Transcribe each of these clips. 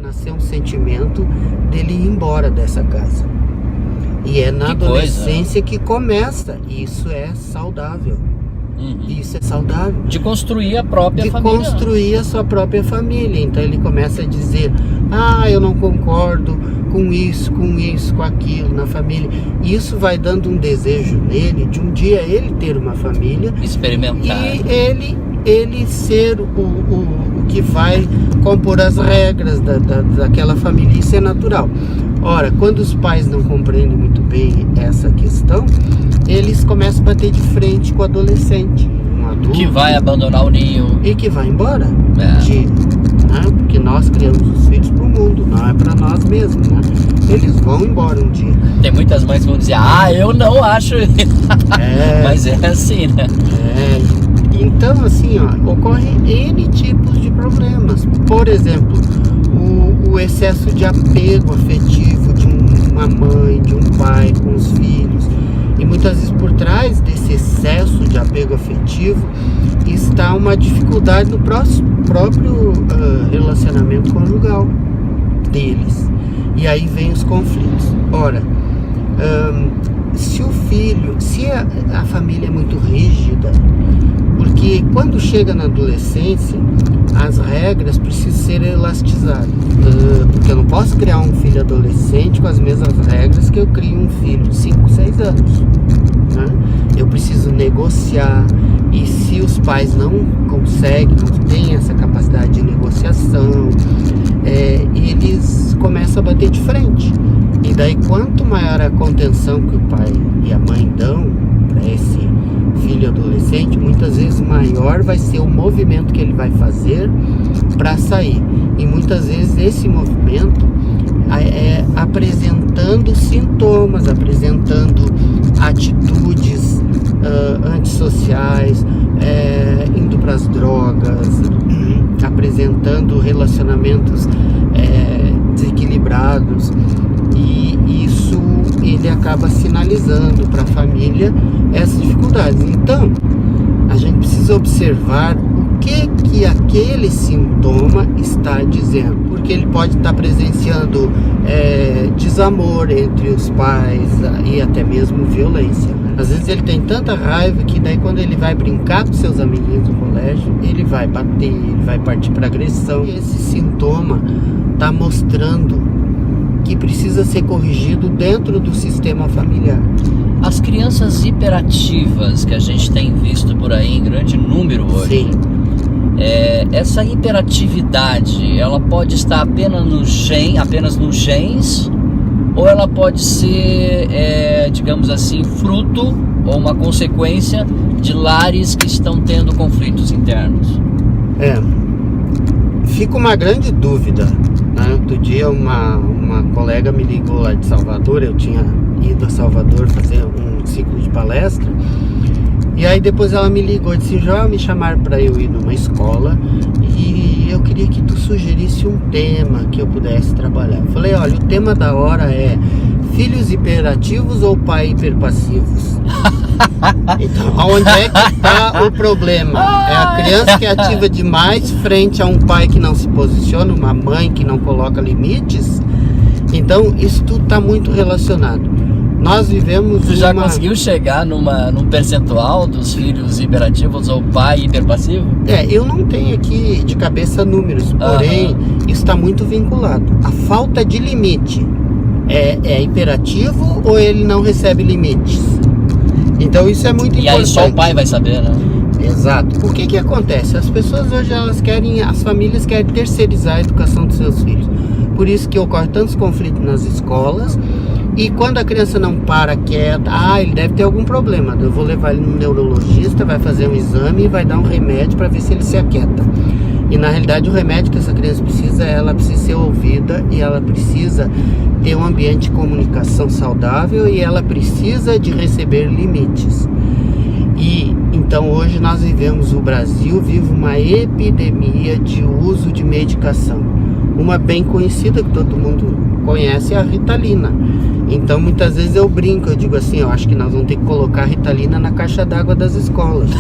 Nascer um sentimento dele ir embora dessa casa. E é na adolescência que começa. Isso é saudável. Isso é saudável. De construir a própria família. De construir a sua própria família. Então ele começa a dizer: eu não concordo com isso, com aquilo na família. Isso vai dando um desejo nele de um dia ele ter uma família. Experimentar. E ele ser o que vai compor as regras daquela família. Isso é natural. Ora, quando os pais não compreendem muito bem essa questão, eles começam a bater de frente com o adolescente, um adulto que vai abandonar o ninho e que vai embora. Porque nós criamos os filhos para o mundo, não é para nós mesmos, né? Eles vão embora um dia. Tem muitas mães que vão dizer: eu não acho isso. Mas é assim, né? Então, assim, ocorre N tipos de problemas. Por exemplo, o excesso de apego afetivo de uma mãe, de um pai com os filhos. E muitas vezes por trás desse excesso de apego afetivo está uma dificuldade no próprio relacionamento conjugal deles. E aí vem os conflitos. Ora, se a família é muito rígida, porque quando chega na adolescência, as regras precisam ser elastizadas. Porque eu não posso criar um filho adolescente com as mesmas regras que eu crio um filho de 5, 6 anos. Né? Eu preciso negociar. E se os pais não conseguem, não têm essa capacidade de negociação, eles começam a bater de frente. E daí, quanto maior a contenção que o pai e a mãe dão para esse filho adolescente, muitas vezes maior vai ser o movimento que ele vai fazer para sair. E muitas vezes esse movimento é apresentando sintomas, apresentando atitudes antissociais, indo para as drogas, apresentando relacionamentos desequilibrados. E isso ele acaba sinalizando para a família essas dificuldades. Então, a gente precisa observar o que aquele sintoma está dizendo, porque ele pode estar presenciando desamor entre os pais e até mesmo violência. Às vezes ele tem tanta raiva que daí quando ele vai brincar com seus amiguinhos no colégio, ele vai bater, ele vai partir para agressão. E esse sintoma está mostrando que precisa ser corrigido dentro do sistema familiar. As crianças hiperativas que a gente tem visto por aí em grande número hoje. Sim. Essa hiperatividade, ela pode estar apenas nos genes, ou ela pode ser, digamos assim, fruto ou uma consequência de lares que estão tendo conflitos internos? Fica uma grande dúvida, né? Outro dia uma colega me ligou lá de Salvador. Eu tinha ido a Salvador fazer um ciclo de palestra. E aí depois ela me ligou e disse: Joel, me chamaram para eu ir numa escola e eu queria que tu sugerisse um tema que eu pudesse trabalhar. Eu falei: olha, o tema da hora é filhos hiperativos ou pais hiperpassivos? Então, onde é que está o problema? É a criança que é ativa demais frente a um pai que não se posiciona, uma mãe que não coloca limites? Então, isso tudo está muito relacionado. Nós vivemos Você já conseguiu chegar num percentual dos filhos hiperativos ou pai hiperpassivo? Eu não tenho aqui de cabeça números, porém, isso está muito vinculado. A falta de limite é hiperativo ou ele não recebe limites? Então isso é muito importante. E aí só o pai vai saber, né? Exato. O que acontece? As pessoas hoje, as famílias querem terceirizar a educação dos seus filhos. Por isso que ocorre tantos conflitos nas escolas. E quando a criança não para quieta, ele deve ter algum problema. Eu vou levar ele no neurologista, vai fazer um exame e vai dar um remédio para ver se ele se aquieta. E na realidade o remédio que essa criança precisa, ela precisa ser ouvida e ela precisa ter um ambiente de comunicação saudável e ela precisa de receber limites. E então hoje nós vivemos, o Brasil vive uma epidemia de uso de medicação. Uma bem conhecida que todo mundo conhece é a Ritalina, Então muitas vezes eu brinco, eu digo assim, eu acho que nós vamos ter que colocar a Ritalina na caixa d'água das escolas.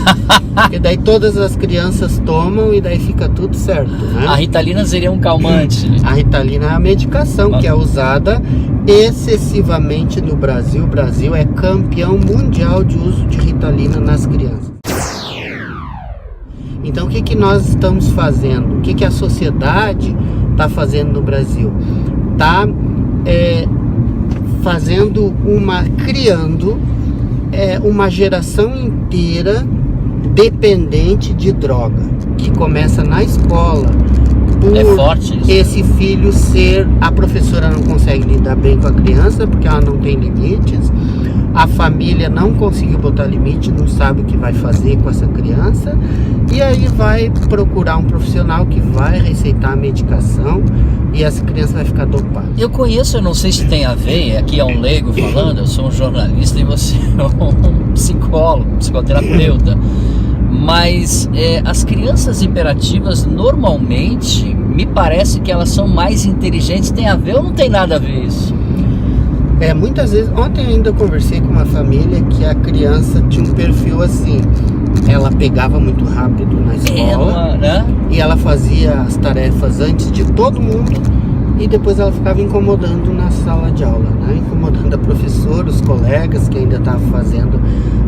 Porque daí todas as crianças tomam e daí fica tudo certo, né? A Ritalina seria um calmante. A Ritalina é a medicação que é usada excessivamente no Brasil. O Brasil é campeão mundial de uso de Ritalina nas crianças. Então o que nós estamos fazendo? O que a sociedade está fazendo no Brasil? Está criando uma geração inteira dependente de droga, que começa na escola. Por forte isso. Esse filho a professora não consegue lidar bem com a criança porque ela não tem limites, a família não conseguiu botar limite, não sabe o que vai fazer com essa criança, e aí vai procurar um profissional que vai receitar a medicação e essa criança vai ficar dopada. Eu conheço, eu não sei se tem a ver, aqui é um leigo falando, eu sou um jornalista e você é um psicólogo, um psicoterapeuta, mas as crianças hiperativas normalmente, me parece que elas são mais inteligentes. Tem a ver ou não tem nada a ver isso? Muitas vezes, ontem ainda eu conversei com uma família que a criança tinha um perfil assim, ela pegava muito rápido na escola, né? E ela fazia as tarefas antes de todo mundo e depois ela ficava incomodando na sala de aula, né? Incomodando a professora, os colegas que ainda estavam fazendo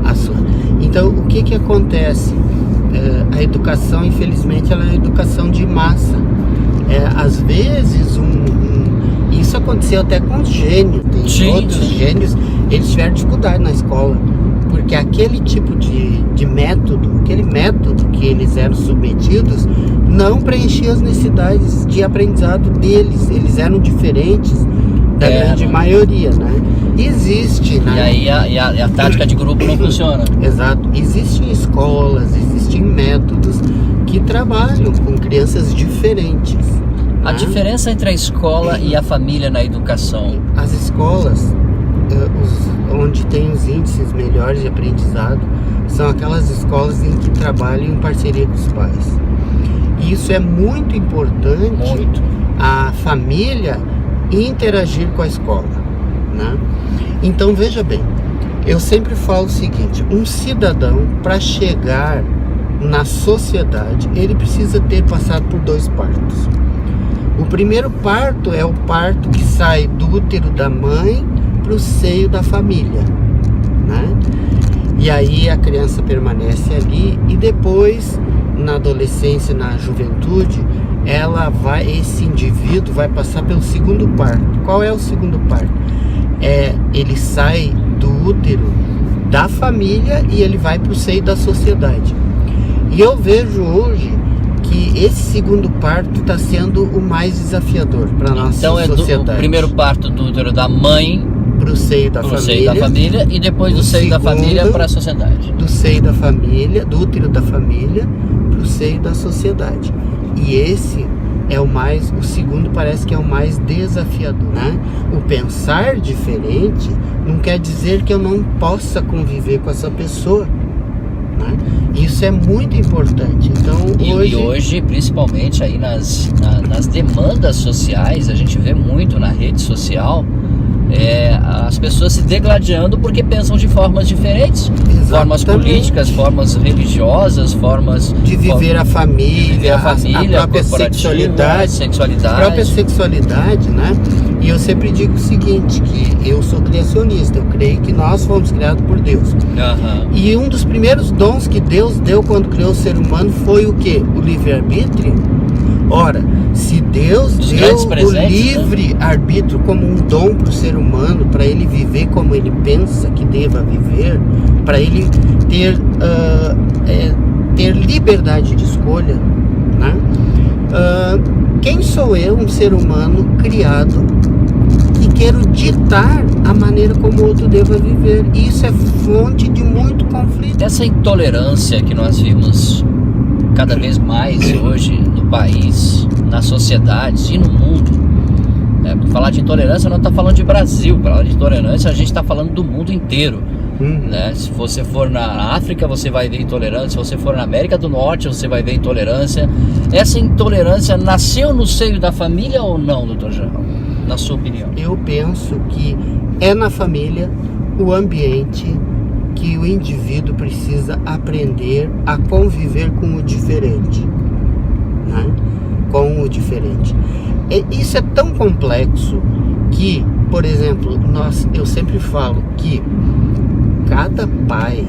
a sua. Então, o que acontece? A educação, infelizmente, ela é uma educação de massa. Às vezes, isso aconteceu até com os gênios. Tem outros gênios, eles tiveram dificuldade na escola, porque aquele tipo de método, aquele método que eles eram submetidos, não preenchia as necessidades de aprendizado deles. Eles eram diferentes da grande maioria, né? Existe, né? E aí a tática de grupo não funciona. Exato. Existem escolas, existem métodos que trabalham com crianças diferentes. A diferença entre a escola e a família na educação? As escolas, onde tem os índices melhores de aprendizado, são aquelas escolas em que trabalham em parceria com os pais. E isso é muito importante, a família interagir com a escola, né? Então veja bem, eu sempre falo o seguinte: um cidadão, para chegar na sociedade, ele precisa ter passado por 2 partos. O primeiro parto é o parto que sai do útero da mãe para o seio da família, né? E aí a criança permanece ali e depois, na adolescência, na juventude, esse indivíduo vai passar pelo segundo parto. Qual é o segundo parto? Ele sai do útero da família e ele vai para o seio da sociedade. E eu vejo hoje que esse segundo parto está sendo o mais desafiador para a nossa sociedade. Então o primeiro parto do útero da mãe para o seio da família, e depois do seio da família para a sociedade. Do seio da família, do útero da família para o seio da sociedade. E esse é o segundo parece que é o mais desafiador, né? O pensar diferente não quer dizer que eu não possa conviver com essa pessoa, né? Isso é muito importante. Então, hoje, principalmente aí nas demandas sociais, a gente vê muito na rede social as pessoas se degladiando porque pensam de formas diferentes. Exatamente. Formas políticas, formas religiosas, formas de viver a família, a própria sexualidade, a própria sexualidade, né? E eu sempre digo o seguinte, que eu sou criacionista, eu creio que nós fomos criados por Deus. E um dos primeiros dons que Deus deu quando criou o ser humano foi o quê? O livre-arbítrio. Ora, se Deus deu o livre-arbítrio como um dom para o ser humano, para ele viver como ele pensa que deva viver, para ele ter liberdade de escolha, né? Quem sou eu, um ser humano criado, que quero ditar a maneira como o outro deva viver? E isso é fonte de muito conflito. Essa intolerância que nós vimos cada vez mais hoje no país, na sociedade e no mundo. Falar de intolerância não está falando de Brasil, falar de intolerância a gente está falando do mundo inteiro. Né? Se você for na África, você vai ver intolerância. Se você for na América do Norte, você vai ver intolerância. Essa intolerância nasceu no seio da família ou não, doutor Jean? Na sua opinião? Eu penso que é na família o ambiente que o indivíduo precisa aprender a conviver com o diferente, né? Com o diferente. Isso é tão complexo que, por exemplo, eu sempre falo que cada pai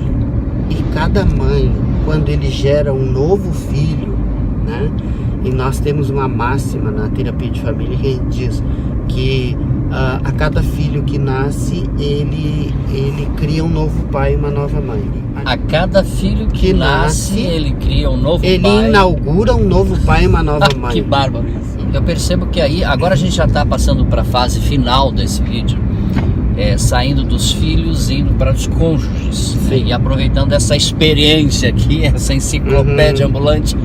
e cada mãe, quando ele gera um novo filho, né? E nós temos uma máxima na terapia de família que diz que a cada filho que nasce, ele cria um novo pai e uma nova mãe. A cada filho que nasce, ele cria um novo pai. Ele inaugura um novo pai e uma nova mãe. Que bárbaro. Eu percebo que aí, agora a gente já está passando para a fase final desse vídeo, saindo dos filhos e indo para os cônjuges, né? E aproveitando essa experiência aqui, essa enciclopédia ambulante,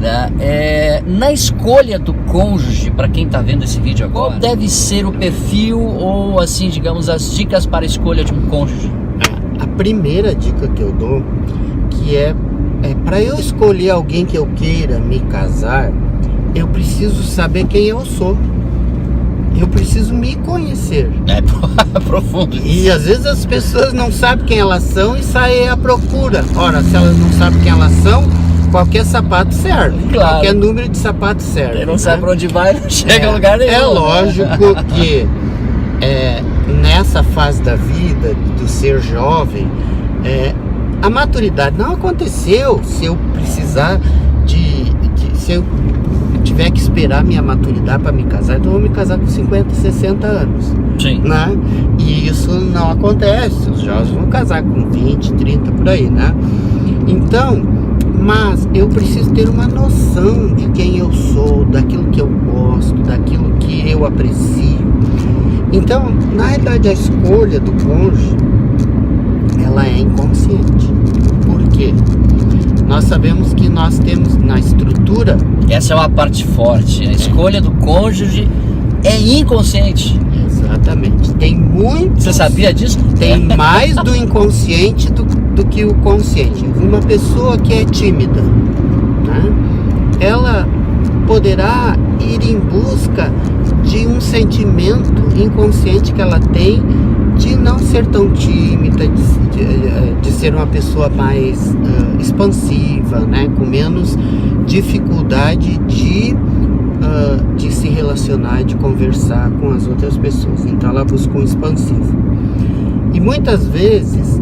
né? Na escolha do cônjuge, para quem está vendo esse vídeo agora, qual deve ser o perfil ou, assim, digamos, as dicas para a escolha de um cônjuge? A primeira dica que eu dou, que é para eu escolher alguém que eu queira me casar, eu preciso saber quem eu sou. Eu preciso me conhecer. É profundo isso. E às vezes as pessoas não sabem quem elas são e saem à procura. Ora, se elas não sabem quem elas são, qualquer sapato serve. Claro. Qualquer número de sapato serve. Quem não sabe para onde vai, não chega a lugar nenhum. É lógico que nessa fase da vida, do ser jovem, a maturidade não aconteceu. Se eu precisar se eu tiver que esperar minha maturidade para me casar, então eu vou me casar com 50, 60 anos. Sim. Né? E isso não acontece. Os jovens vão casar com 20, 30 por aí, né? Então, mas eu preciso ter uma noção de quem eu sou, daquilo que eu gosto, daquilo que eu aprecio. Então, na realidade, a escolha do cônjuge, ela é inconsciente. Por quê? Nós sabemos que nós temos na estrutura... Essa é uma parte forte. A escolha do cônjuge é inconsciente. Exatamente. Tem muito... Você sabia disso? Tem mais do inconsciente do que o consciente. Uma pessoa que é tímida, né? Ela poderá ir em busca de um sentimento inconsciente que ela tem de não ser tão tímida, de ser uma pessoa mais expansiva, né? Com menos dificuldade de se relacionar, de conversar com as outras pessoas. Então ela busca um expansivo. E muitas vezes,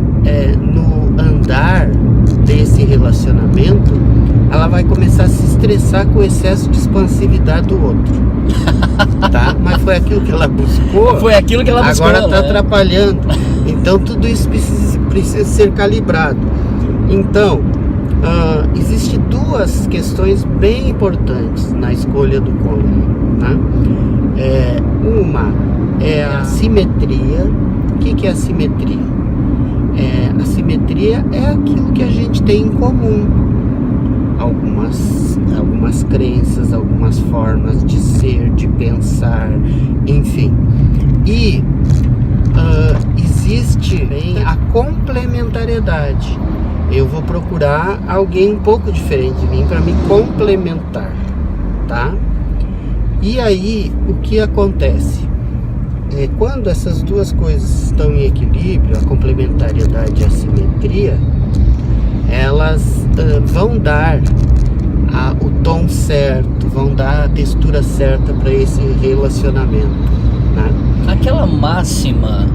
no andar desse relacionamento, ela vai começar a se estressar com o excesso de expansividade do outro. Tá? Mas foi aquilo que ela buscou. Foi aquilo que ela buscou. Agora está atrapalhando. Então tudo isso precisa ser calibrado. Então, existem duas questões bem importantes na escolha do cônjuge, né? Uma é a simetria. O que é a simetria? A simetria é aquilo que a gente tem em comum. Algumas crenças, algumas formas de ser, de pensar, enfim. E existe a complementariedade. Eu vou procurar alguém um pouco diferente de mim para me complementar, tá? E aí, o que acontece? Quando essas duas coisas estão em equilíbrio, a complementariedade e a simetria, elas vão dar o tom certo, vão dar a textura certa para esse relacionamento, né? Aquela máxima,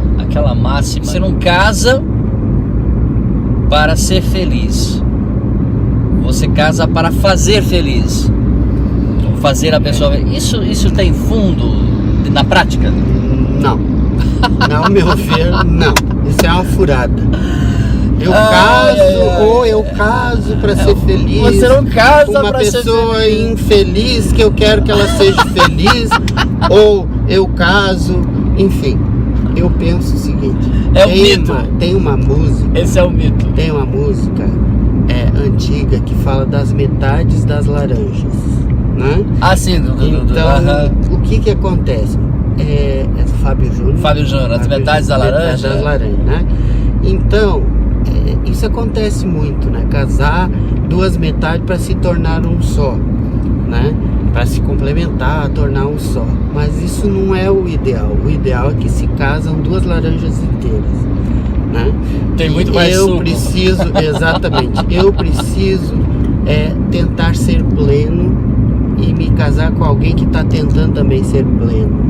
você não casa para ser feliz, você casa para fazer feliz, fazer a pessoa... Isso tem fundo na prática? Não, ao meu ver, não. Isso é uma furada. Eu caso para ser feliz. Você não casa uma para ser feliz. Uma pessoa infeliz que eu quero que ela seja feliz. Ou eu caso, enfim. Eu penso o seguinte. Mito. Tem uma música. Esse é o mito. Tem uma música antiga que fala das metades das laranjas, né? Ah, sim. Então, o que acontece? É do Fábio Júnior. As metades da laranja. Metades das laranjas, né? Então, isso acontece muito, né? Casar duas metades para se tornar um só, né? Para se complementar, tornar um só. Mas isso não é o ideal. O ideal é que se casam duas laranjas inteiras, né? Tem muito mais suco. Exatamente, eu preciso tentar ser pleno e me casar com alguém que está tentando também ser pleno.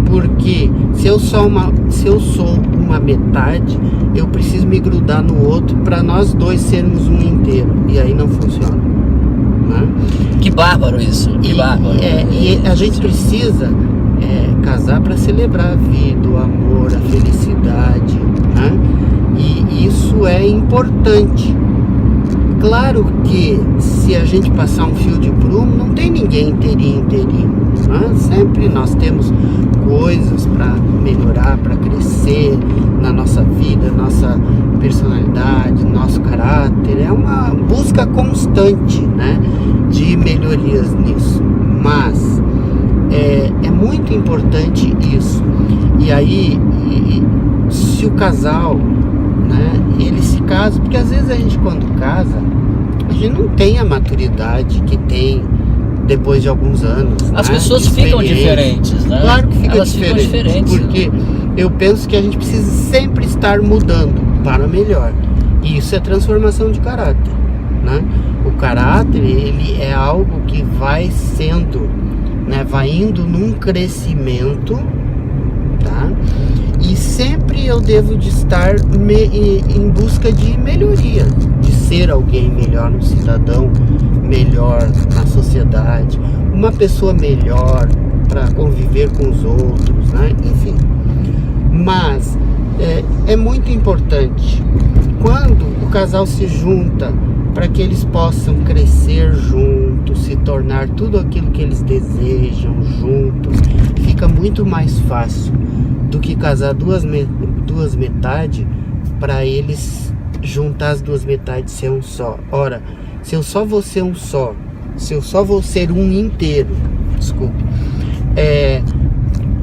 Porque se eu sou uma metade, eu preciso me grudar no outro para nós dois sermos um inteiro. E aí não funciona, né? Que bárbaro isso, que bárbaro. E a gente precisa casar para celebrar a vida, o amor, a felicidade, né? E isso é importante. Claro que se a gente passar um fio de prumo, não tem ninguém inteirinho, né? Sempre nós temos coisas para melhorar, para crescer na nossa vida, nossa personalidade, nosso caráter. É uma busca constante, né, de melhorias nisso. Mas é muito importante isso. E aí, se o casal, né, ele se casa, porque às vezes a gente quando casa, a gente não tem a maturidade que tem depois de alguns anos. As né, pessoas ficam diferentes, né? Claro que Elas ficam diferentes, porque eu penso que a gente precisa sempre estar mudando para melhor. E isso é transformação de caráter, né? O caráter, ele é algo que vai sendo, né, vai indo num crescimento, tá? E sempre eu devo de estar em busca de melhoria, de ser alguém melhor, um cidadão melhor na sociedade, uma pessoa melhor para conviver com os outros, né? Enfim. Mas é muito importante quando o casal se junta para que eles possam crescer juntos, se tornar tudo aquilo que eles desejam juntos, fica muito mais fácil do que casar duas metades para eles juntar as duas metades e ser um só. Ora, se eu só vou ser um só, se eu só vou ser um inteiro, desculpe,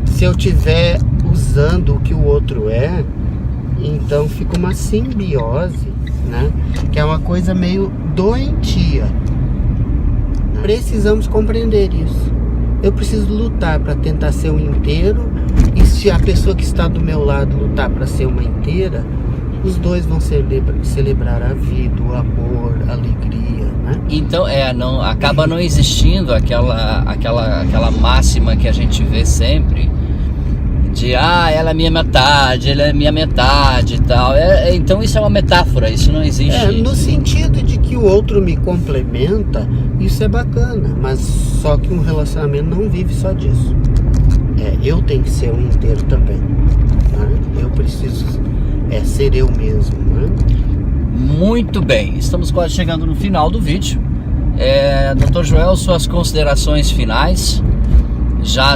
se eu tiver usando o que o outro é, então fica uma simbiose, né? Que é uma coisa meio doentia. Precisamos compreender isso. Eu preciso lutar para tentar ser um inteiro, e se a pessoa que está do meu lado lutar para ser uma inteira, os dois vão celebrar a vida, o amor, a alegria, né? Então acaba não existindo aquela máxima que a gente vê sempre de ela é minha metade, ele é minha metade e tal. Então isso é uma metáfora, isso não existe. No sentido de que o outro me complementa, isso é bacana, mas só que um relacionamento não vive só disso. Eu tenho que ser um inteiro também, né? Eu preciso ser eu mesmo, né? Muito bem, estamos quase chegando no final do vídeo. Dr. Joel, suas considerações finais.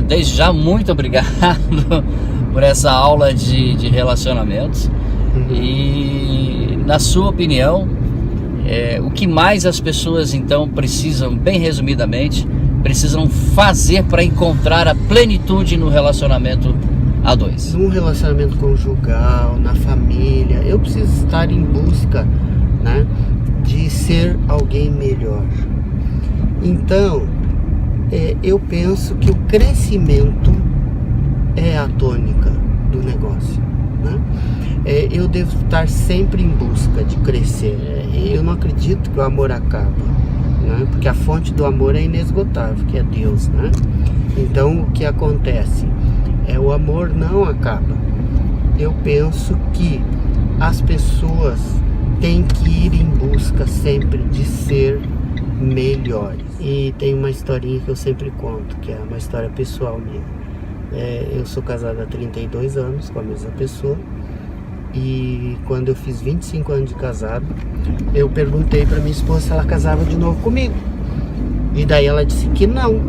Desde já, muito obrigado por essa aula de relacionamentos. E na sua opinião, o que mais as pessoas então precisam, bem resumidamente, precisam fazer para encontrar a plenitude no relacionamento a dois? No relacionamento conjugal, na família, eu preciso estar em busca, né, de ser alguém melhor. Então, eu penso que o crescimento é a tônica do negócio, né? Eu devo estar sempre em busca de crescer. Eu não acredito que o amor acaba, né? Porque a fonte do amor é inesgotável, que é Deus, né? Então o que acontece? O amor não acaba. Eu penso que as pessoas têm que ir em busca sempre de ser melhores. E tem uma historinha que eu sempre conto, que é uma história pessoal minha. Eu sou casado há 32 anos com a mesma pessoa, e quando eu fiz 25 anos de casado, eu perguntei para minha esposa se ela casava de novo comigo, e daí ela disse que não.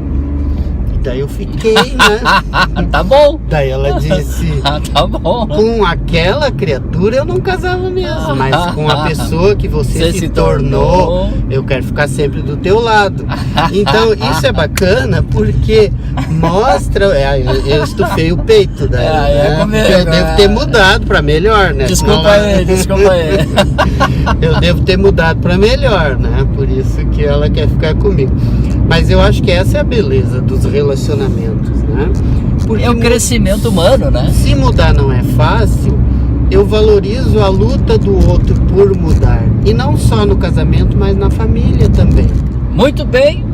Daí eu fiquei, né? Tá bom. Daí ela disse, Tá bom. com aquela criatura eu não casava mesmo, mas com a pessoa que você se tornou, eu quero ficar sempre do teu lado. Então isso é bacana porque mostra, eu estufei o peito daí, né? Porque eu devo ter mudado pra melhor, né? Desculpa aí. Eu devo ter mudado pra melhor, né? Por isso que ela quer ficar comigo. Mas eu acho que essa é a beleza dos relacionamentos, né? Porque É o crescimento humano, né? se mudar não é fácil, eu valorizo a luta do outro por mudar. E não só no casamento, mas na família também. Muito bem.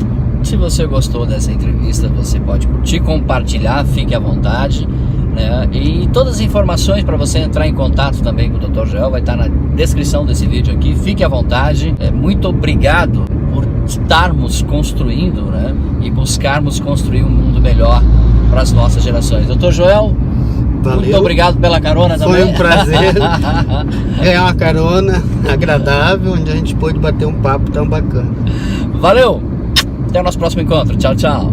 Se você gostou dessa entrevista, você pode curtir, compartilhar, fique à vontade, né? E todas as informações para você entrar em contato também com o Dr. Joel vai estar na descrição desse vídeo aqui. Fique à vontade. Muito obrigado por estarmos construindo, né? E buscarmos construir um mundo melhor para as nossas gerações. Dr. Joel, Valeu. muito obrigado pela carona também. Foi um prazer ganhar uma carona agradável, onde a gente pôde bater um papo tão bacana. Valeu! Até o nosso próximo encontro. Tchau, tchau.